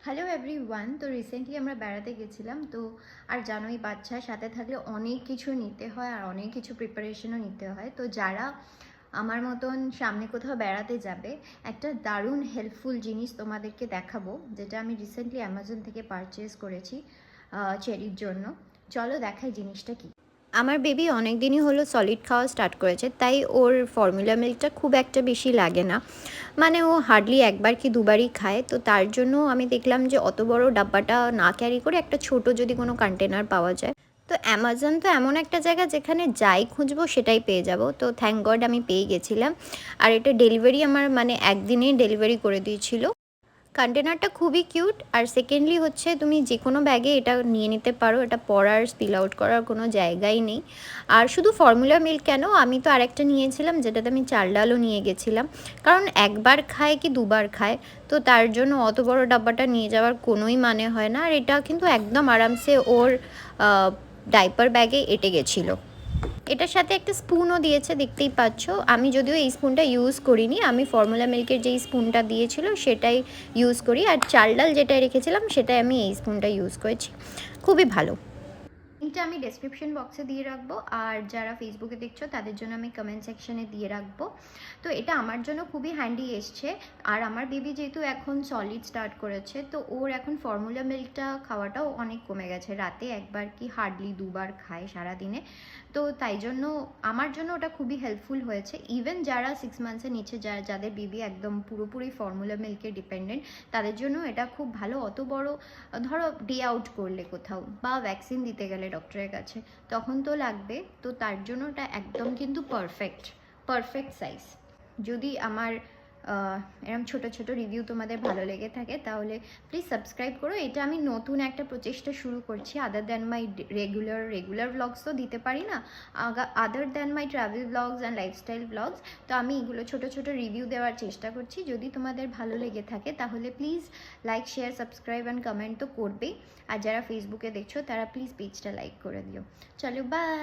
Hello everyone. তো recently আমরা বেড়াতে গেছিলাম। তো আর জানোই বাচ্চার সাথে থাকলে অনেক কিছু নিতে হয় আর অনেক কিছু প্রিপারেশনও নিতে হয়। তো যারা আমার মতন সামনে কোথাও বেড়াতে যাবে, একটা দারুণ হেল্পফুল জিনিস তোমাদেরকে দেখাবো, যেটা আমি রিসেন্টলি অ্যামাজন থেকে পারচেস করেছি চেরির জন্য। চলো দেখাই জিনিসটা কি। আমার বেবি অনেক দিনই হলো সলিড খাওয়া স্টার্ট করেছে, তাই ওর ফর্মুলা মিল্কটা খুব একটা বেশি লাগে না। মানে ও হার্ডলি একবার কি দুবারই খায়। তো তার জন্য আমি দেখলাম যে অত বড় ডাব্বাটা না ক্যারি করে একটা ছোট যদি কোনো কন্টেনার পাওয়া যায়। তো অ্যামাজন তো এমন একটা জায়গা যেখানে যাই খুঁজবো সেটাই পেয়ে যাব। তো থ্যাংক গড আমি পেয়ে গেছিলাম। আর এটা ডেলিভারি আমার মানে একদিনেই ডেলিভারি করে দিয়েছিল। কন্টেনারটা খুবই কিউট। আর সেকেন্ডলি হচ্ছে তুমি যে কোনো ব্যাগে এটা নিয়ে নিতে পারো, এটা পরার স্পিল আউট করার কোনো জায়গাই নেই। আর শুধু ফর্মুলা মিল্ক কেন, আমি তো আরেকটা নিয়েছিলাম যেটাতে আমি চাল ডালও নিয়ে গেছিলাম, কারণ একবার খায় কি দুবার খায়। তো তার জন্য অত বড় ডাব্বাটা নিয়ে যাওয়ার কোনোই মানে হয় না। আর এটা কিন্তু একদম আরামসে ওর ডাইপার ব্যাগে এঁটে গেছিলো। এটার সাথে একটা স্পুনও দিয়েছে, দেখতেই পাচ্ছ। আমি যদিও এই স্পুনটা ইউজ করিনি, আমি ফর্মুলা মিল্কের যেই স্পুনটা দিয়েছিল সেটাই ইউজ করি। আর চাল ডাল যেটা রেখেছিলাম সেটাই আমি এই স্পুনটা ইউজ করেছি। খুবই ভালো। লিঙ্কটা আমি ডেসক্রিপশন বক্সে দিয়ে রাখবো, আর যারা ফেসবুকে দেখছো তাদের জন্য আমি কমেন্ট সেকশনে দিয়ে রাখবো। তো এটা আমার জন্য খুবই হ্যান্ডি এসছে। আর আমার বেবি যেহেতু এখন সলিড স্টার্ট করেছে, তো ওর এখন ফর্মুলা মিল্কটা খাওয়াটাও অনেক কমে গেছে। রাতে একবার কি হার্ডলি দুবার খায় সারাদিনে। তো তাই জন্য আমার জন্য ওটা খুবই হেল্পফুল হয়েছে। ইভেন যারা 6 মান্থসের নিচে যাদের বেবি একদম পুরোপুরি ফর্মুলা মিল্কে ডিপেন্ডেন্ট, তাদের জন্য এটা খুব ভালো। অত বড় ধরো ডে আউট করলে কোথাও বা ভ্যাকসিন দিতে গেলে ডক্টরের কাছে, তখন তো লাগবে। তো তার জন্য এটা একদম কিন্তু পারফেক্ট সাইজ। যদি আমার এরকম ছোট ছোট রিভিউ তোমাদের ভালো লেগে থাকে তাহলে প্লিজ সাবস্ক্রাইব করো। এটা আমি নতুন একটা প্রচেষ্টা শুরু করছি। Other than my regular blogs তো দিতে পারি না, other than my travel blogs and lifestyle blogs. তো আমি এগুলো ছোট ছোট রিভিউ দেওয়ার চেষ্টা করছি। যদি তোমাদের ভালো লেগে থাকে তাহলে please like, share, subscribe and comment তো করবেই। আর যারা ফেসবুকে দেখছো তারা প্লিজ পেজটা লাইক করে দিও। চলো বাই।